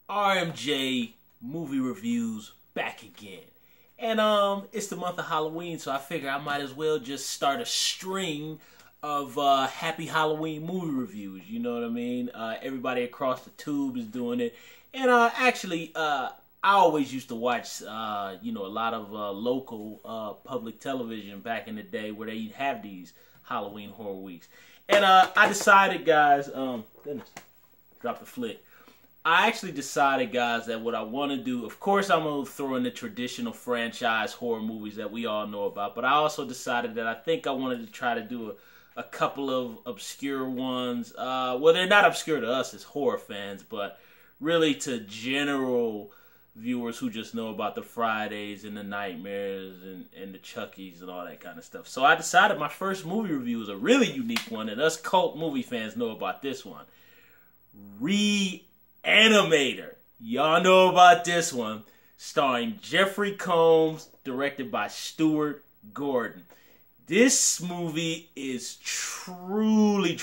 RMJ movie reviews back again. And it's the month of Halloween, so I figure I might as well just start a string of happy Halloween movie reviews. You know what I mean? Everybody across the tube is doing it. And I always used to watch a lot of local public television back in the day where they'd have these Halloween horror weeks. And I decided, guys, goodness, drop the flick. I actually decided, guys, that what I want to do, of course, I'm going to throw in the traditional franchise horror movies that we all know about, but I also decided that I think I wanted to try to do a couple of obscure ones. Well, they're not obscure to us as horror fans, but really to general viewers who just know about the Fridays and the Nightmares and the Chuckies and all that kind of stuff. So I decided my first movie review is a really unique one, and us cult movie fans know about this one. Re-Animator. Y'all know about this one. Starring Jeffrey Combs, directed by Stuart Gordan. This movie is truly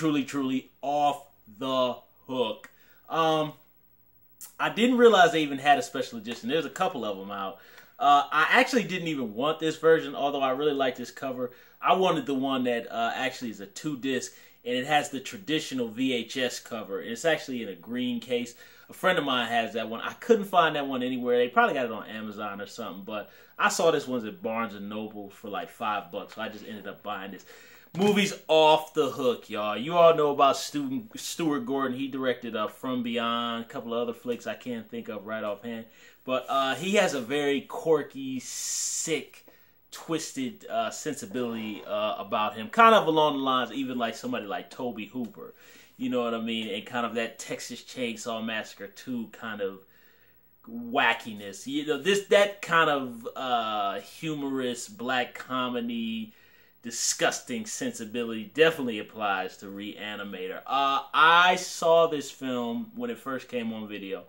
off the hook. I didn't realize they even had a special edition. There's a couple of them out. I actually didn't even want this version, although I really like this cover. I wanted the one that actually is a 2-disc, and it has the traditional VHS cover. It's actually in a green case. A friend of mine has that one. I couldn't find that one anywhere. They probably got it on Amazon or something, but I saw this one at Barnes & Noble for like $5, so I just ended up buying this. Movie's off the hook, y'all. You all know about Stuart Gordan. He directed From Beyond, a couple of other flicks I can't think of right offhand. But he has a very quirky, sick, twisted sensibility about him. Kind of along the lines, even like somebody like Tobe Hooper. You know what I mean? And kind of that Texas Chainsaw Massacre 2 kind of wackiness. You know, that kind of humorous black comedy, disgusting sensibility definitely applies to Re-Animator. I saw this film when it first came on video.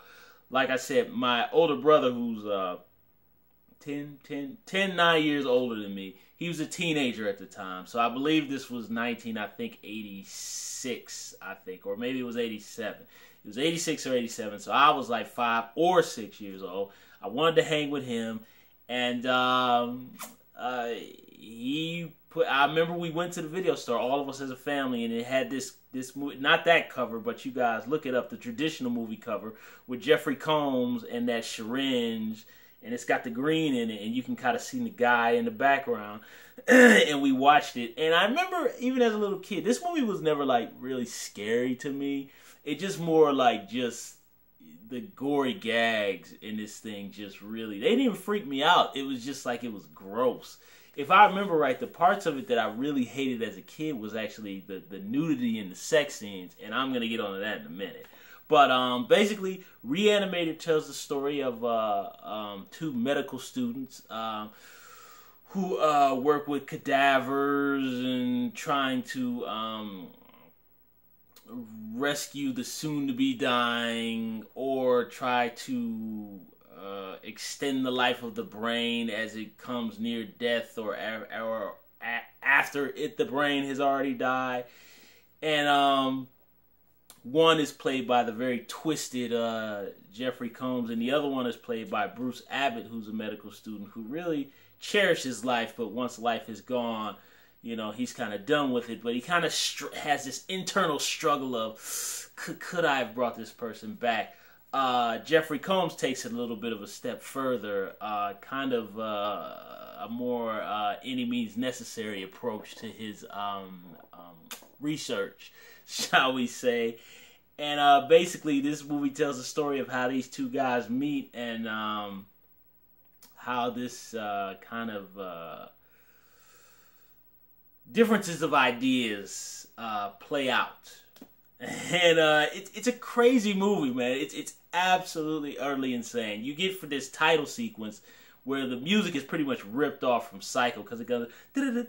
Like I said, my older brother, who's 9 years older than me, he was a teenager at the time. So I believe this was 86, I think, or maybe it was 87. It was 86 or 87, so I was like 5 or 6 years old. I wanted to hang with him, and I remember we went to the video store, all of us as a family, and it had this movie, not that cover, but you guys look it up, the traditional movie cover with Jeffrey Combs and that syringe, and it's got the green in it, and you can kind of see the guy in the background. And we watched it, and I remember even as a little kid, this movie was never like really scary to me. It just more like just the gory gags in this thing just really, they didn't even freak me out. It was just like it was gross. If I remember right, the parts of it that I really hated as a kid was actually the nudity and the sex scenes, and I'm going to get onto that in a minute. But basically, Re-Animator tells the story of 2 medical students who work with cadavers and trying to rescue the soon-to-be dying, or try to extend the life of the brain as it comes near death, or after the brain has already died. And one is played by the very twisted Jeffrey Combs, and the other one is played by Bruce Abbott, who's a medical student who really cherishes life, but once life is gone, you know, he's kind of done with it. But he kind of has this internal struggle of, could I have brought this person back? Jeffrey Combs takes it a little bit of a step further, kind of a more any means necessary approach to his research, shall we say. And basically, this movie tells the story of how these 2 guys meet, and how this kind of differences of ideas play out. And it's a crazy movie, man. It's absolutely utterly insane. You get for this title sequence where the music is pretty much ripped off from Psycho, because it goes and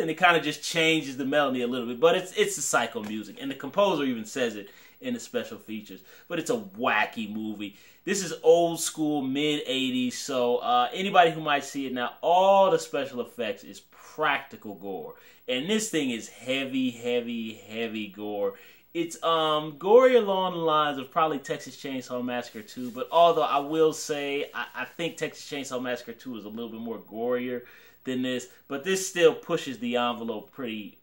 it kind of just changes the melody a little bit, but it's the Psycho music, and the composer even says it in the special features. But it's a wacky movie. This is old school, mid-80s, so anybody who might see it now, all the special effects is practical gore. And this thing is heavy gore. It's gory along the lines of probably Texas Chainsaw Massacre 2, but although I will say I think Texas Chainsaw Massacre 2 is a little bit more gorier than this, but this still pushes the envelope pretty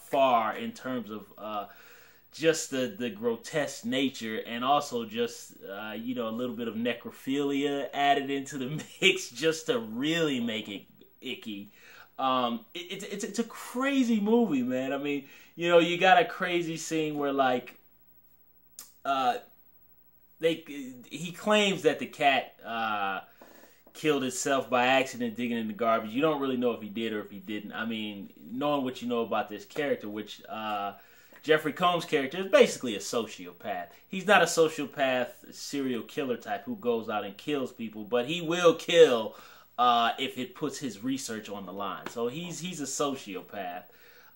far in terms of just the grotesque nature, and also just you know, a little bit of necrophilia added into the mix just to really make it icky. It's a crazy movie, man. I mean, you know, you got a crazy scene where like he claims that the cat killed itself by accident digging in the garbage. You don't really know if he did or if he didn't. I mean, knowing what you know about this character, which Jeffrey Combs' character is basically a sociopath. He's not a sociopath serial killer type who goes out and kills people, but he will kill if it puts his research on the line. So he's a sociopath.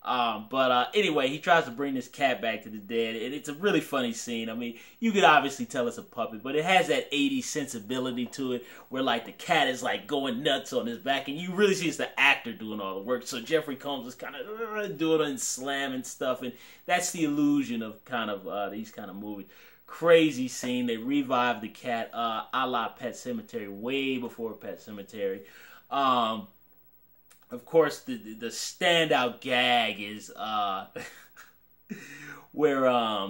But anyway, he tries to bring this cat back to the dead, and it's a really funny scene. I mean, you could obviously tell it's a puppet, but it has that 80s sensibility to it, where like the cat is like going nuts on his back, and you really see it's the actor doing all the work. So Jeffrey Combs is kind of doing it and slamming stuff, and that's the illusion of kind of these kind of movies. Crazy scene. They revived the cat a la Pet Sematary, way before Pet Sematary. Of course, the standout gag is where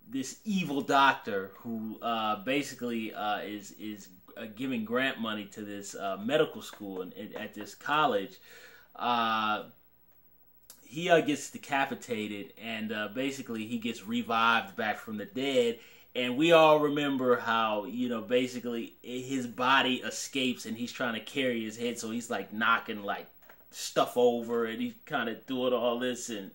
this evil doctor who basically is giving grant money to this medical school at this college, he gets decapitated, and basically he gets revived back from the dead. And we all remember how, you know, basically his body escapes and he's trying to carry his head, so he's like knocking like stuff over, and he's kind of doing all this, and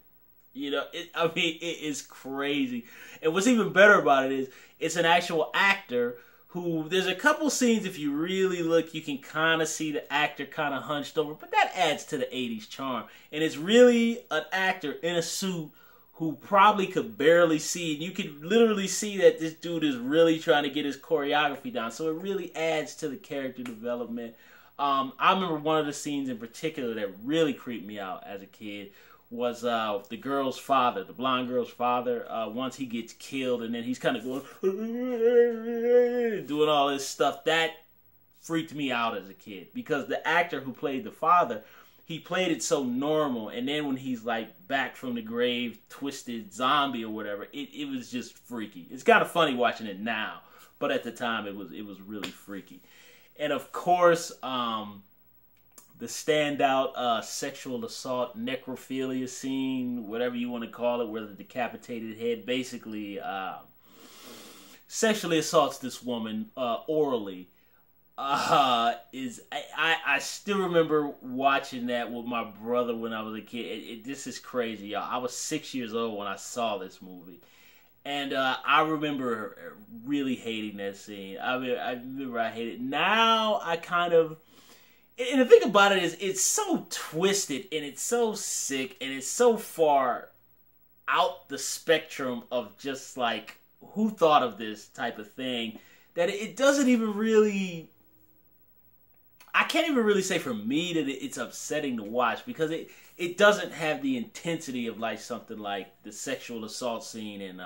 you know, I mean, it is crazy. And what's even better about it is it's an actual actor who, there's a couple scenes, if you really look, you can kind of see the actor kind of hunched over, but that adds to the 80s charm. And it's really an actor in a suit who probably could barely see, and you could literally see that this dude is really trying to get his choreography down. So it really adds to the character development. I remember one of the scenes in particular that really creeped me out as a kid was the girl's father, the blonde girl's father. Once he gets killed, and then he's kind of going, doing all this stuff. That freaked me out as a kid, because the actor who played the father, he played it so normal, and then when he's like back from the grave, twisted zombie or whatever, it was just freaky. It's kind of funny watching it now, but at the time it was really freaky. And of course, the standout sexual assault, necrophilia scene, whatever you want to call it, where the decapitated head basically sexually assaults this woman orally. I still remember watching that with my brother when I was a kid. This is crazy, y'all. I was 6 years old when I saw this movie. And I remember really hating that scene. I remember I hated it. Now I kind of... And the thing about it is, it's so twisted, and it's so sick, and it's so far out the spectrum of just like, who thought of this type of thing, that it doesn't even really... I can't even really say for me that it's upsetting to watch, because it doesn't have the intensity of like something like the sexual assault scene in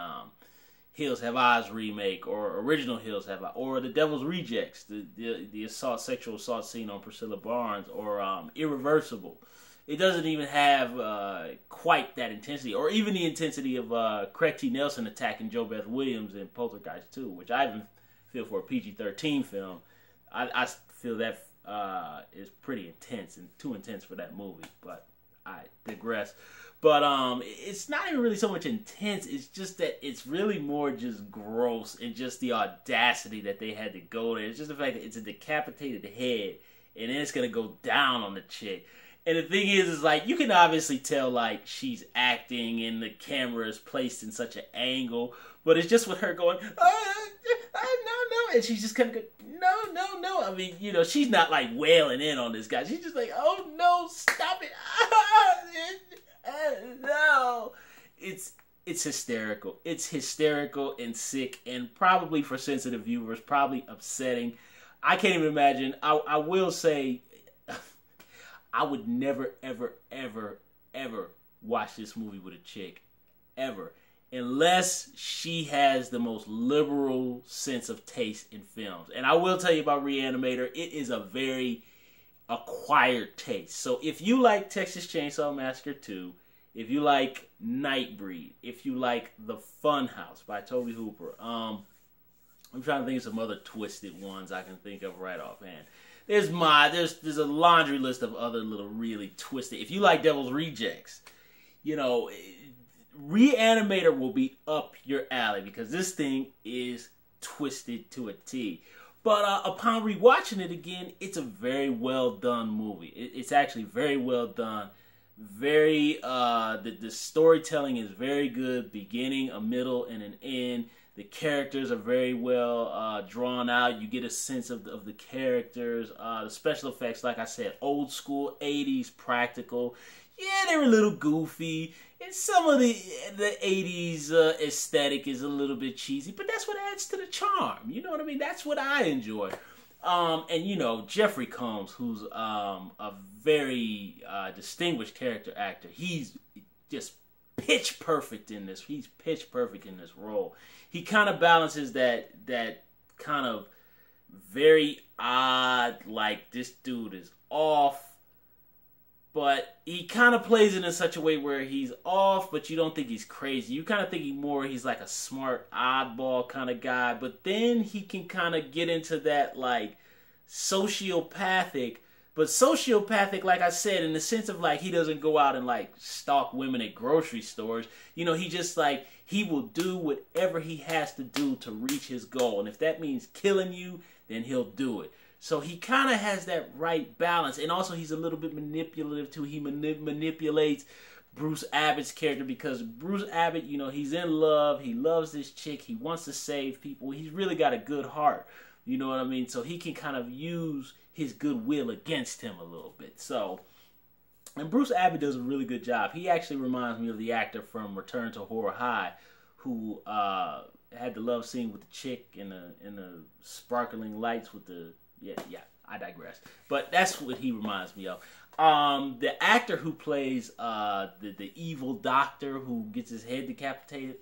Hills Have Eyes remake, or original Hills Have Eyes, or The Devil's Rejects, the sexual assault scene on Priscilla Barnes, or Irreversible. It doesn't even have quite that intensity, or even the intensity of Craig T. Nelson attacking Jo Beth Williams in Poltergeist 2, which I even feel for a PG-13 film. I feel that is pretty intense, and too intense for that movie, but I digress. But it's not even really so much intense, it's just that it's really more just gross, and just the audacity that they had to go there. It's just the fact that it's a decapitated head, and then it's going to go down on the chick. And the thing is like, you can obviously tell like she's acting, and the camera is placed in such an angle, but it's just with her going, no, and she's just kind of going, no. I mean, you know, she's not like wailing in on this guy. She's just like, oh no, stop it. No. It's hysterical. It's hysterical and sick, and probably for sensitive viewers, probably upsetting. I can't even imagine. I will say, I would never, ever, ever, ever watch this movie with a chick. Ever. unless she has the most liberal sense of taste in films. And I will tell you about Re-Animator, it is a very acquired taste. So if you like Texas Chainsaw Massacre 2, if you like Nightbreed, if you like The Funhouse by Tobe Hooper, I'm trying to think of some other twisted ones I can think of right offhand. There's a laundry list of other little really twisted. If you like Devil's Rejects, you know, Re-Animator will be up your alley because this thing is twisted to a T. But upon rewatching it again, it's a very well done movie. It's actually very well done. Very the storytelling is very good, beginning, a middle, and an end. The characters are very well drawn out. You get a sense of the characters. The special effects, like I said, old school, 80s, practical. Yeah, they were a little goofy. And some of the 80s aesthetic is a little bit cheesy. But that's what adds to the charm. You know what I mean? That's what I enjoy. And, you know, Jeffrey Combs, who's a very distinguished character actor. He's just pitch perfect in this. He's pitch perfect in this role. He kind of balances that kind of very odd, like this dude is off, but he kind of plays it in such a way where he's off, but you don't think he's crazy. You kind of think he's like a smart oddball kind of guy, but then he can kind of get into that like sociopathic, but sociopathic, like I said, in the sense of like he doesn't go out and like stalk women at grocery stores. You know, he just like, he will do whatever he has to do to reach his goal. And if that means killing you, then he'll do it. So he kind of has that right balance. And also he's a little bit manipulative too. He manipulates Bruce Abbott's character because Bruce Abbott, you know, he's in love. He loves this chick. He wants to save people. He's really got a good heart. You know what I mean? So he can kind of use his goodwill against him a little bit. So, and Bruce Abbott does a really good job. He actually reminds me of the actor from Return to Horror High who had the love scene with the chick in the sparkling lights with the... Yeah, I digress. But that's what he reminds me of. The actor who plays the evil doctor who gets his head decapitated,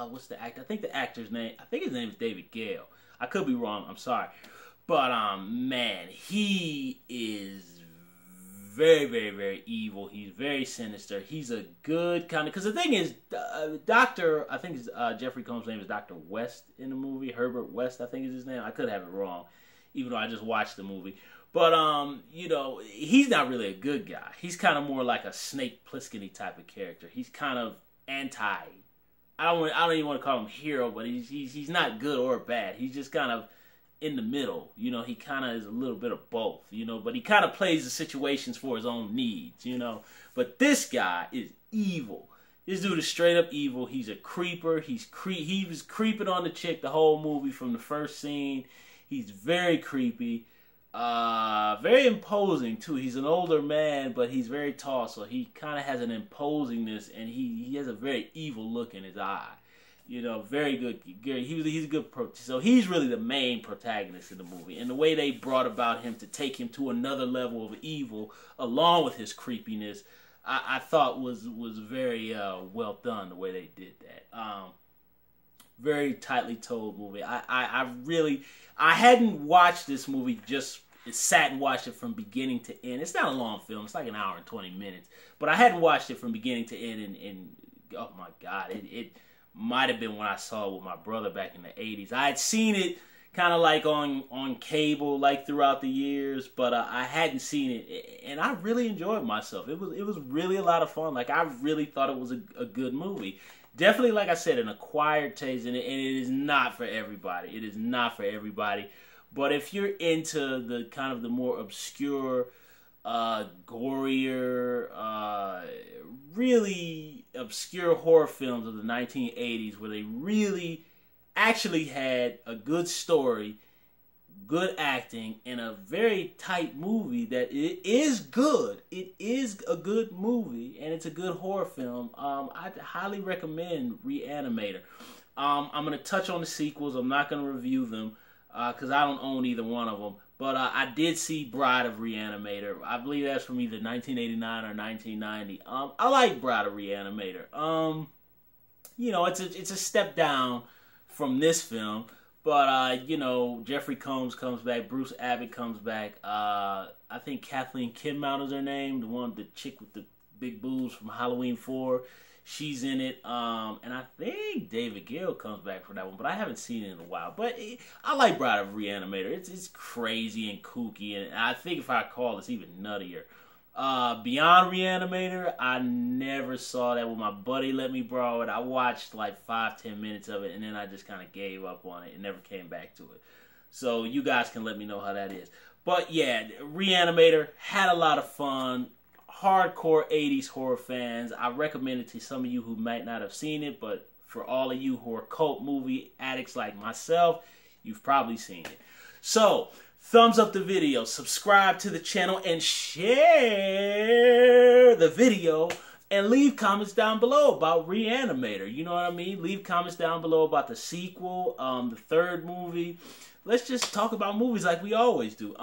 what's the actor? I think the actor's name, I think his name is David Gale. I could be wrong, I'm sorry. But, man, he is very, very, very evil. He's very sinister. He's a good kind of... Because the thing is, I think Jeffrey Combs' name is Dr. West in the movie. Herbert West, I think is his name. I could have it wrong, even though I just watched the movie. But, you know, he's not really a good guy. He's kind of more like a Snake Plissken type of character. He's kind of anti... I don't even want to call him hero, but he's not good or bad. He's just kind of in the middle. You know, he kind of is a little bit of both, you know, but he kind of plays the situations for his own needs, you know. But this guy is evil. This dude is straight up evil. He's a creeper. He was creeping on the chick the whole movie from the first scene. He's very creepy. Very imposing too. He's an older man, but he's very tall, so he kind of has an imposingness, and he has a very evil look in his eye. You know, very good. He's a good. So he's really the main protagonist in the movie, and the way they brought about him to take him to another level of evil, along with his creepiness, I thought was very well done. The way they did that. Very tightly told movie. I hadn't watched this movie, just sat and watched it from beginning to end. It's not a long film. It's like an hour and 20 minutes. But I hadn't watched it from beginning to end. And oh my God, it might have been when I saw it with my brother back in the 80s. I had seen it kind of like on cable, like throughout the years, but I hadn't seen it. And I really enjoyed myself. It was really a lot of fun. Like, I really thought it was a good movie. Definitely, like I said, an acquired taste, and it is not for everybody. It is not for everybody. But if you're into the kind of the more obscure, gorier, really obscure horror films of the 1980s, where they really actually had a good story, good acting, and a very tight movie that it is good. It is a good movie, and it's a good horror film. I highly recommend Re-Animator. I'm going to touch on the sequels. I'm not going to review them because I don't own either one of them. But I did see Bride of Re-Animator. I believe that's from either 1989 or 1990. I like Bride of Re-Animator. you know, it's a step down from this film. But, you know, Jeffrey Combs comes back. Bruce Abbott comes back. I think Kathleen Kinmount is her name. The chick with the big boobs from Halloween 4. She's in it. And I think David Gill comes back for that one. But I haven't seen it in a while. But I like Bride of Re-Animator. It's crazy and kooky. And I think if I recall, it's even nuttier. Beyond Re-Animator, I never saw that. When my buddy let me borrow it, I watched like 5-10 minutes of it, and then I just kind of gave up on it and never came back to it. So you guys can let me know how that is. But yeah, Re-Animator, had a lot of fun. Hardcore 80s horror fans. I recommend it to some of you who might not have seen it, but for all of you who are cult movie addicts like myself, you've probably seen it. So, thumbs up the video, subscribe to the channel, and share the video. And leave comments down below about Re-Animator. You know what I mean? Leave comments down below about the sequel, the third movie. Let's just talk about movies like we always do.